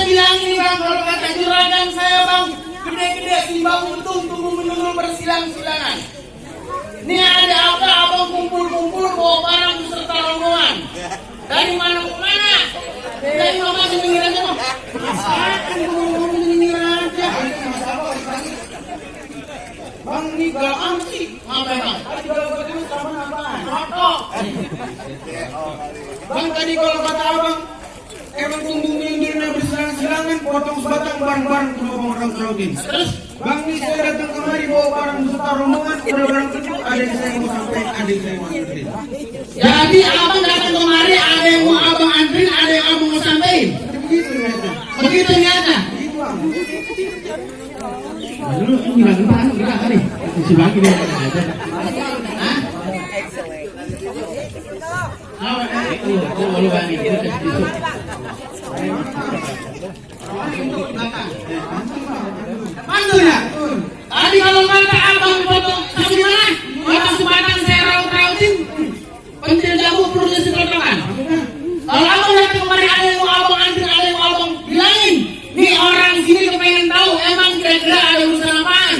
bilang ini bang, kalau kata juragan saya bang, gede-gede timbang untung tunggu menunggu bersilang-silangan. Ini ada apa abang kumpul-kumpul bawa barang beserta rombongan. Dari mana ke mana? Dari mana nyengir aja bang? Akan nyengir aja. Bang ini galang sih. Apa bang? Rokok. Bang tadi kalau kata abang, emang tunggu minggirnya bersilang-silangan, potong sebatang barang-barang ke orang Saudi. Terus? Bang ini saya datang kemari bawa barang beserta rombongan, udah barang kecil, ada yang saya mau sampaikan, ada yang saya mau anterin. Jadi abang datang kemari, ada yang mau abang anterin, ada yang abang mau sampaikan. Begitu ternyata. Begitu ternyata. Begitu bang. Dulu ini lagi mana kita kali? Sebelah kiri ada. Hah? Oh, lu bang ini kita besok. Mantunya. Tadi kalau kata abang potong sampai mana? Potong sebatang saya raut-rautin. Pentil jamu perutnya sekotokan. Kalau abang datang kemari ada yang mau abang antri, ada yang mau abang bilangin. Nih orang sini kepengen tahu emang kira-kira ada urusan apaan?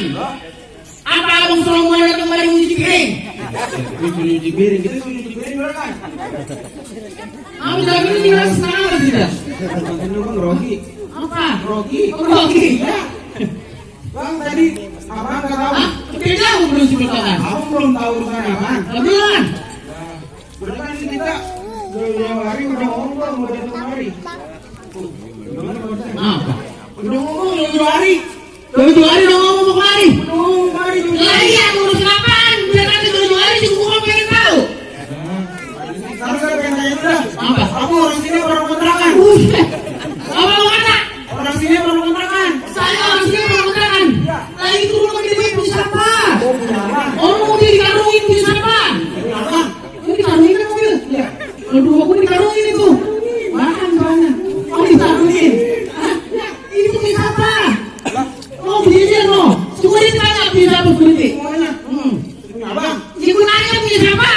Apa abang selalu mau datang kemari uji piring? Uji piring, kita uji piring kan? Abang lagi ini tinggal setengah apa sih dah? Ini bang Rogi. Apa? Rogi. Rogi. Bang tadi abang nggak tahu? Tidak tahu belum sebelumnya. Abang belum tahu urusan apaan? Bilang. Berarti ini kita jauh hari udah ngomong mau datang kemari. Apa? Udah ngomong jauh hari. Jauh hari udah ngomong mau kemari. Udah ngomong kemari. Lah iya urusan apaan? Biar nanti jauh hari juga gua pengen tahu. Sekarang saya pengen tanya udah. Apa? Kamu orang sini orang kontrakan. Apa mau kata? Orang sini orang kontrakan. Saya orang sini orang kontrakan. Lah itu rumah dia punya siapa? Orang mau dia dikarungin punya siapa? Apa? Ini dikarungin kan mobil? Iya. Kalau aku dikarungin itu. Makan banyak. Oh dikarungin. Ini punya siapa? Oh punya dia loh. Cuma ditanya punya siapa berarti? Semuanya. Abang. Ibu nanya punya siapa?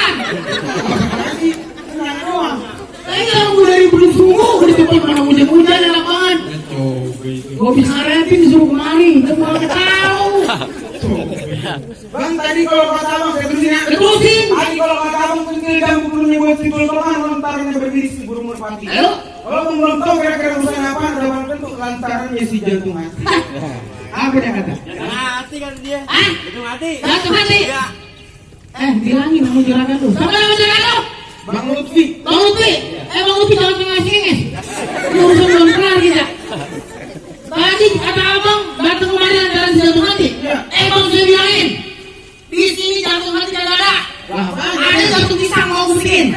Saya orang gue dari belum sungguh di tempat mana hujan-hujan di lapangan. Gue bisa repin disuruh kemari, semua tahu. Bang tadi kalau kata abang saya terusin ya. Terusin. Tadi kalau kata abang pentil jamu belum buat simpul kelemahan lantarannya berdiri si burung merpati. Kalau abang belum tahu kira-kira urusan apa, ada bang tentu lantarannya si jantung hati. Apa dia kata? Hati kan dia. Hah? Jantung hati. Jantung hati. Bilangin kamu juragan tuh. Siapa nama juragan tuh? Bang Lutfi. Bang Lutfi. Bang Lutfi jangan ngasih-ngasih. Urusan belum kelar kita. Tadi kata abang datang kemari antara jantung hati. Bang saya bilangin. Di sini jantung hati tidak ada. Ada jantung pisang mau aku bikin.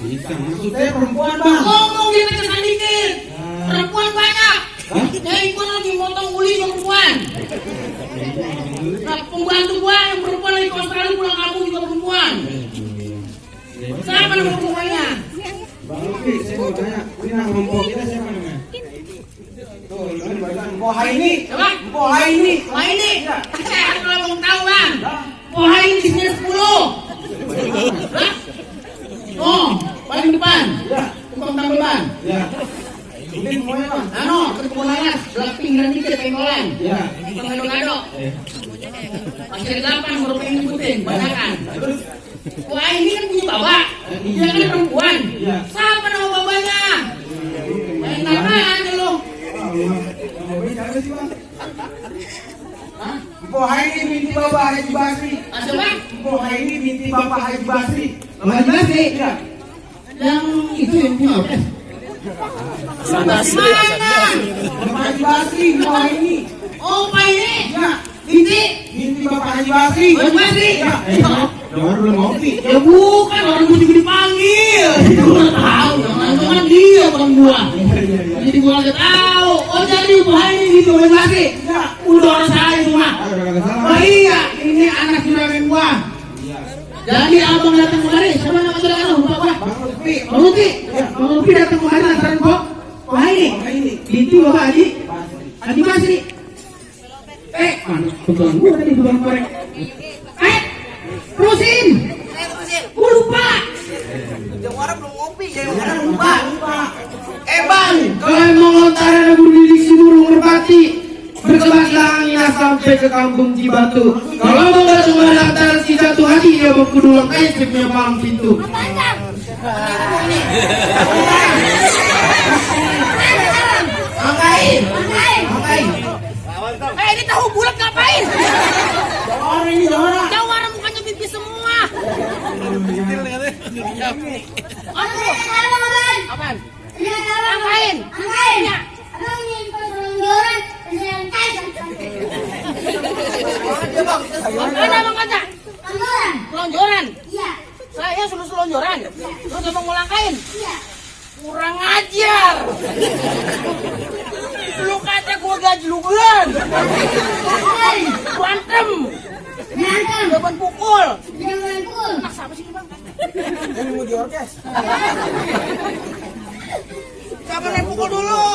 Pisang maksudnya perempuan bang. Ngomong dia kesan dikit. Perempuan banyak. Ya ikut lagi motong uli sama perempuan. Nah, pembantu gua yang perempuan lagi ke Australia pulang kampung juga perempuan. Siapa nama perempuannya? Bang Lutfi, saya mau tanya, ini nama empok kita siapa namanya? Tuh, ini barusan empok Haini. Siapa? Empok Haini. Haini. Saya kalau mau tahu bang. Empok Haini di sini 10. Hah? Oh, paling depan. Ya. Tukang tambahan. Ya. Ini semuanya bang. Ke kebun laras, belah pinggiran dikit pengkolan. Ya. Tukang gado-gado. Masih ada 8 baru pengen nyebutin, banyakan. Terus? Wah ini kan punya bapak, dia kan perempuan. Iya. Siapa nama bapaknya? Nama aja lo. Siapa sih bang? Empok Haini binti bapak Haji Basri. Siapa? Empok Haini binti bapak Haji Basri. Haji Basri? Iya. Yang itu yang punya apa? Bapak Haji Basri, Empok Haini. Oh Pak ini? Ya. Binti bapak Haji Basri. Haji Basri? Ya. Jangan belum ngopi. Ya bukan, orang gue juga dipanggil. Gue tahu, jangan dia bukan gua. Jadi gua nggak tahu. Oh jadi Pak ini gitu Haji Basri? Ya. Udah orang saya itu mah. Oh iya, ini anak juragan gua. Jadi abang datang kemari, siapa nama juragan lu? Lupa gua. Bang Lutfi. Bang Lutfi? Bang Lutfi datang kemari lantaran kok? Wah ini, binti bapak Haji Basri. Mana tukang gua tadi tukang korek. Terusin. Gua lupa. Yang orang belum ngopi, Jangan lupa. Bang, kalau mau lontar sampai ke kampung Cibatu. Kalau abang gak cuma lantaran si jatuh hati, dia mau kudu langkahnya dia punya palang pintu. Angkain. Ini tahu bulat ngapain? Jawara. Jawara mukanya pipis semua. Apaan? Ngapain? Ya. Mana Bang Kaca? Selonjoran? Iya. Saya suruh selonjoran? Terus abang mau langkain? Iya. Kurang ajar. Lu kata gua gaji lu bulan. Berantem. Jawaban pukul. Nah, siapa sih Bang? Ini mau diorkes. Siapa yang pukul dulu?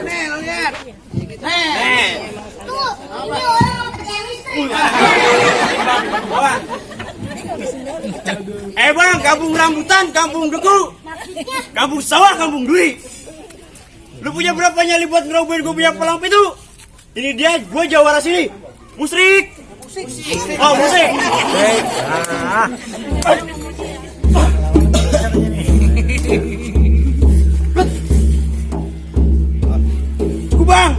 Nih, lu lihat. Nih. Tuh, ini orang mau percaya listrik. Bang, kampung rambutan, kampung deku, kampung sawah, kampung duri. Lu punya berapa nyali buat ngerobohin gue punya palang pintu? Ini dia, gue jawara sini. Musrik. Oh, musrik. Cukup bang,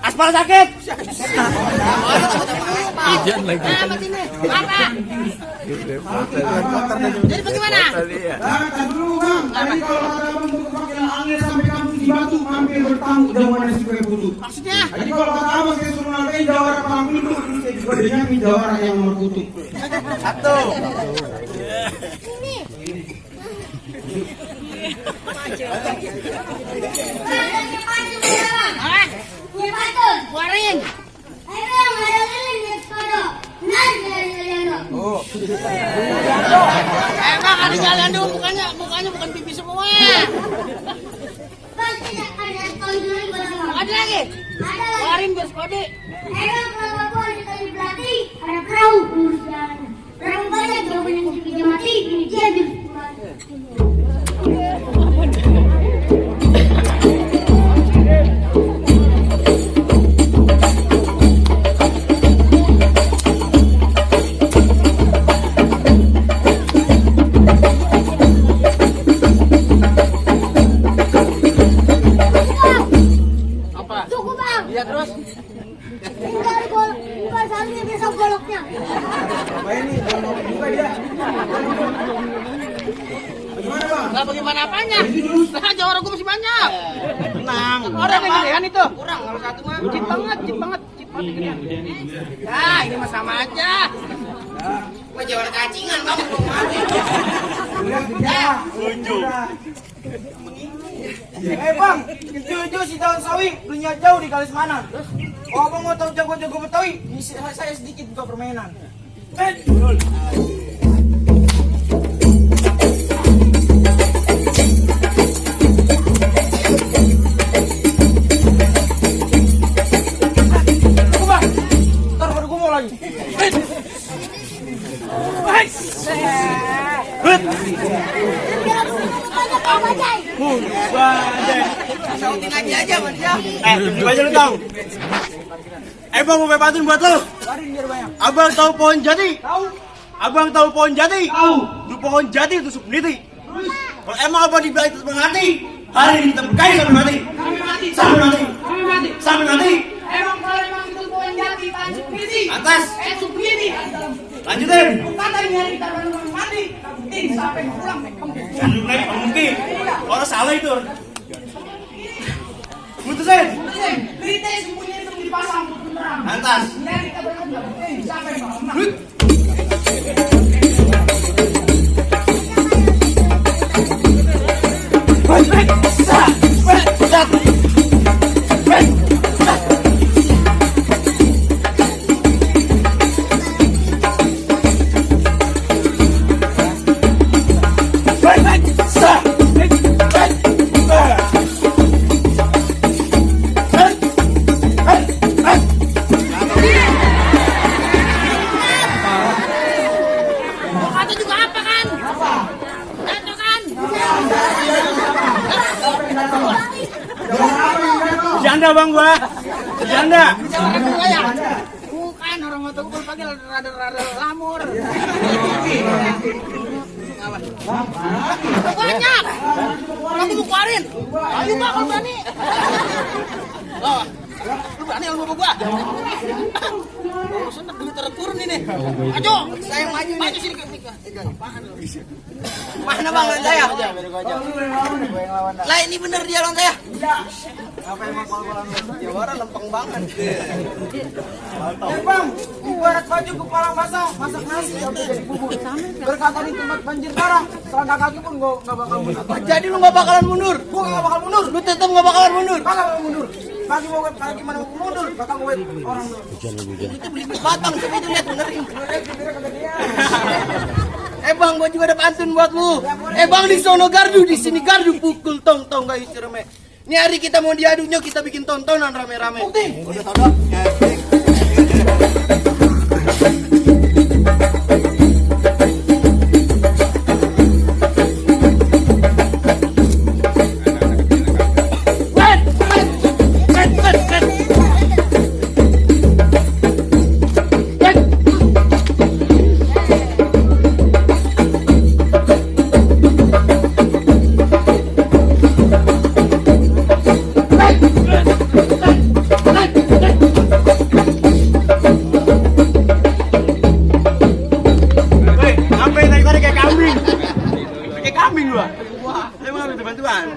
aspal sakit. Apa sini? Apa? Jadi bagaimana? Kan dulu bang, tadi kalau kata abang butuh pakai angin sampai kampung Cibatu, mampir bertamu udah mana si kue putu. Maksudnya? Jadi kalau kata abang saya suruh nangkain jawara palang pintu, saya juga udah nyamin jawara yang nomor putu. Satu. Hah? Punya patun. Keluarin. Ayo yang ada lilin di sekolah. Nan dari lilin. Bang, ada jalan dulu, mukanya bukan pipi semua. Bang, tidak ada konjuri bersama. Ada lagi? Ada lagi. Keluarin biar sekode. Ayo kalau bapak dikasih pelatih, ada perahu urus jalan. Perahu banyak jawaban yang dipijak mati, ini dia di Cukup bang. Iya terus. tinggal bukan salnya besok goloknya. Apa ini? Buka dia. Bagaimana bang? Lah bagaimana apanya? Nah, jawara gua masih banyak. Tenang. Orang yang gedean itu. Kurang kalau satu mah. Cip banget. Ya, ini mah sama aja. Gua jawara cacingan bang. Lihat dia. Lucu. Bang, itu si daun sawi belinya jauh di Kalis Manan. Oh, abang mau tahu jago-jago Betawi? Saya sedikit buka permainan. Bang, ntar baru gue mau lagi. Sautin aja sama dia. Coba aja lu tahu. Bang, mau pantun buat lo. Warin biar banyak. Abang tahu pohon jati? Tahu? Abang tahu pohon jati? Tahu. Lu pohon jati tusuk meniti. Kalau emang abang dibilang itu menghati, hari ini kita berkaya sampai mati. Sampai mati. Emang kalau emang itu pohon jati tajuk ini. Atas. Subini. Lanjutin. Kata ini hari kita baru mati. Sampai pulang. Jangan naik mungkin. Orang salah itu. Putusin. Berita sembunyi itu dipasang beneran. Atas. Ini kita berdua. Sampai pulang. Kata juga apa kan? Jatuh kan? Janda bang gua. bercanda. Bukan orang mau tahu pagi rada lamur. Banyak. Aku mau keluarin. Ayo Pak kalau berani. Oh, lu berani sama gua? Senang dulu turun ini. Ayo, saya maju nih. Maju sini ke mana bang lawan saya? Lah ini bener dia lawan saya. Apa emang kalau Jawara lempeng banget. Bang, ibarat baju kepala basah, masak nasi sampai jadi bubur. Berkata di tempat banjir parah, selangkah kaki pun nggak bakal mundur. Jadi lu nggak bakalan mundur? Gua nggak bakal mundur. Lu tetap nggak bakalan mundur? Bakal mundur. Bagi mau kaki mana mau mundur, bakal gue orang. Itu beli batang coba itu lihat benerin. Bang, gua juga ada pantun buat lu. Bang, di sono gardu, di sini gardu, pukul tong gak isi rame. Ini hari kita mau diadunya, kita bikin tontonan rame-rame. Udah todok.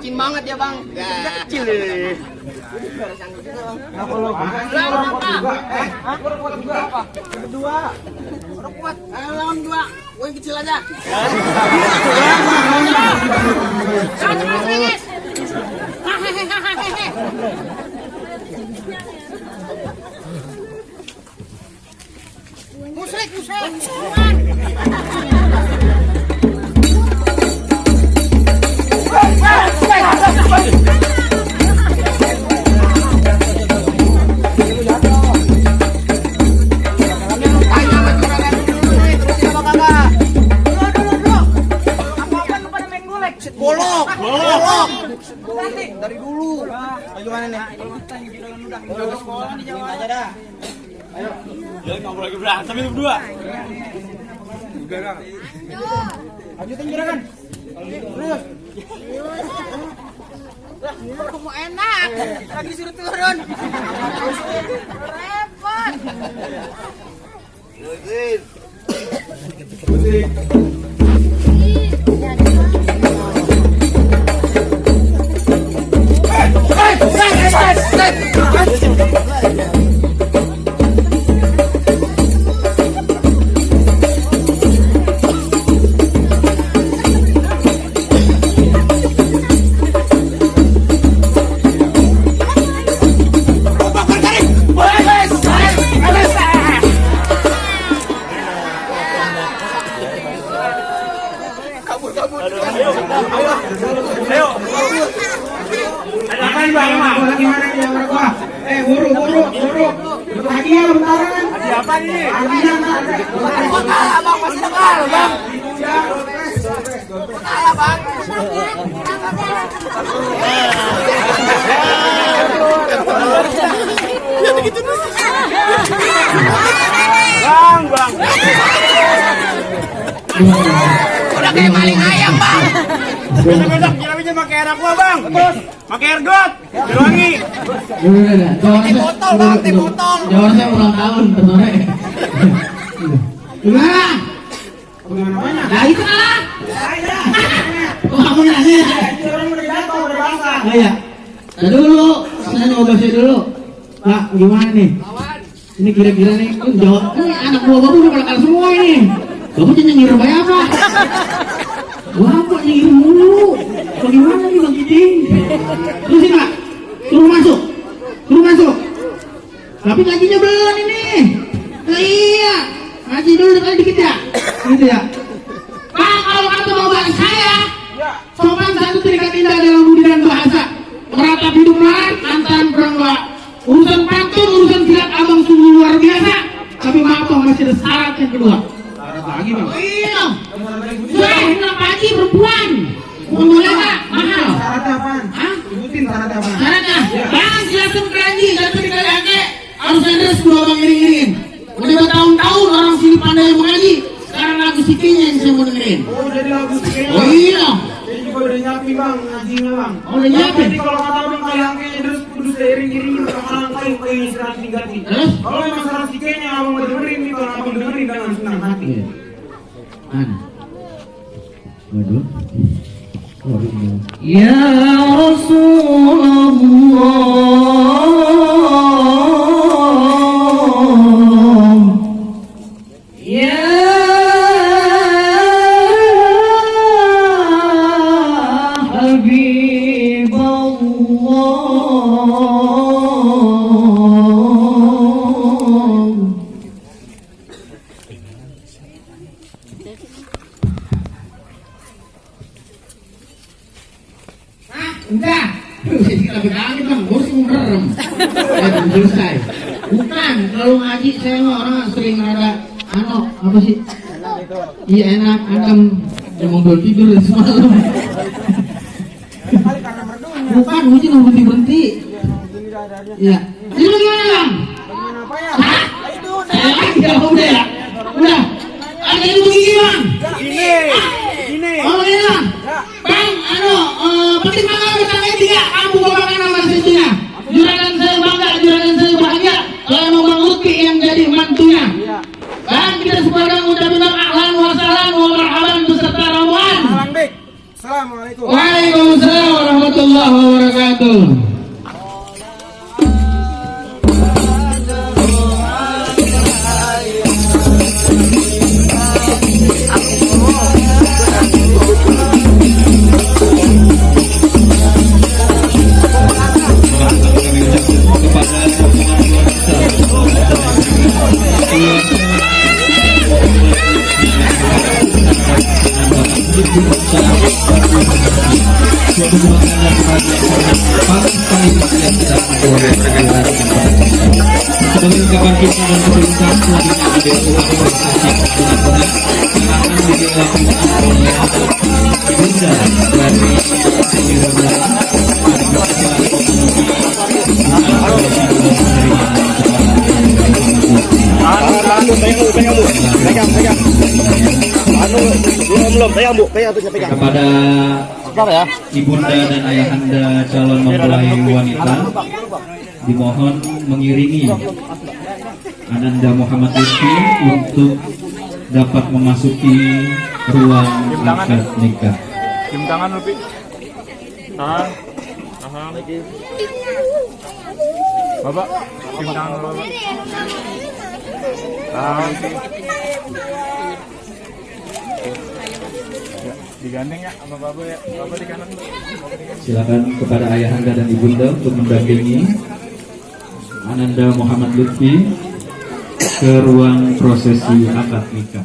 Cin banget ya bang, kecil ini. Apa? Kedua. Orang kuat, lawan dua, gue yang kecil aja. Musrik. Bolok. Dari dulu. Bagaimana nih? Udah sekolah di Jawa aja dah. Ayo. Ya ngobrol lagi berantem itu berdua. Lanjutin gerakan. Terus. Lah, mau enak. Lagi suruh turun. Repot. Ayo. Ngapain bang? Lagi mana dia gua? Buru. Lagi ya bentaran. Ada apa ini? Abang masih nakal, bang. Kalah, bang. Ya begitu dulu. Bang. Udah kayak maling ayam, bang. Besok nyiraminnya pakai air aqua bang. Pakai air got. Biar wangi. Teh botol, bang, teh botol. Jawab saya ulang tahun sore. Gimana? Mana? Nah itu lah. Oh kamu nanya? Orang udah jatuh, udah basah. Oh iya. Tadi dulu, saya mau bersih dulu. Pak, gimana nih? Ini kira-kira nih, jawab. Ini anak buah bapak udah kalah semua ini. Bapak jadi nyengir bayar apa? Bapak nyengir mulu. Bagaimana nih Bang Kiding? Terusin Pak. Suruh masuk. Tapi ngajinya belum ini. Nah, iya. Ngaji dulu kali dikit ya. Gitu ya. Pak, kalau kata bapak saya, sopan satu terikat indah dalam budi dan bahasa. Meratap hidup lain antara berdua. Urusan pantun, urusan silat abang sungguh luar biasa. Tapi maaf Bang, masih ada syarat yang kedua. Syarat lagi bang. Iya. Sudah, kenapa lagi perempuan? Boleh nggak? Mahal. Syaratnya apaan? Hah? Sebutin syaratnya apaan? Syaratnya? Jangan silakan keranji, jangan dikali ake. harus ada dua bang iring-iringin. Udah bertahun-tahun orang sini pandai mengaji. Sekarang lagu sikinya yang saya mau dengerin. Oh, jadi lagu sikenya. Oh iya. Saya juga udah nyapi bang, ngajinya bang. Oh, udah nyiapin? Jadi kalau kata abang kayak angkanya terus kudus iring-iring sama kayu istirahat diganti. Terus? Kalau yang masalah sikenya abang mau dengerin nih, kalau abang dengerin dengan senang hati. Mana? Waduh. Ya Rasulullah, Ya Habibullah. Udah. Jadi lebih kangen bang, gue sih merem. Belum selesai. Bukan, kalau ngaji saya mah orang sering ada apa sih? Iya enak, adem. Dia mau tidur dari semalam. Bukan, gue sih nggak berhenti. Iya. Jadi bagaimana bang? Apa ya? Hah? Itu Saya lagi ya, udah ya. Udah. Ada yang begini bang. Ini. Oh ini bang. Bang, penting banget kita tiga. Kamu bawakan nama istrinya. Juragan saya bangga, juragan saya bahagia. Kalau emang Bang Lutfi yang jadi mantunya. Bang, kita sekarang ucapin bang ahlan wa sahlan wa marhaban beserta rombongan. Alang Bek. Assalamualaikum. Waalaikumsalam warahmatullahi wabarakatuh. Sebagai ungkapan kita dan keberuntungan selanjutnya ada organisasi benar-benar akan dilakukan oleh Bunda dari kepada ibunda dan ayahanda calon mempelai wanita dimohon mengiringi Ananda Muhammad Lutfi untuk dapat memasuki ruang akad nikah. Cium tangan lebih. Tangan. Bapak, cium tangan Bapak. Ya, digandeng ya sama Bapak ya. Bapak di kanan. Silakan kepada ayahanda dan ibunda untuk mendampingi Ananda Muhammad Lutfi ke ruang prosesi akad nikah.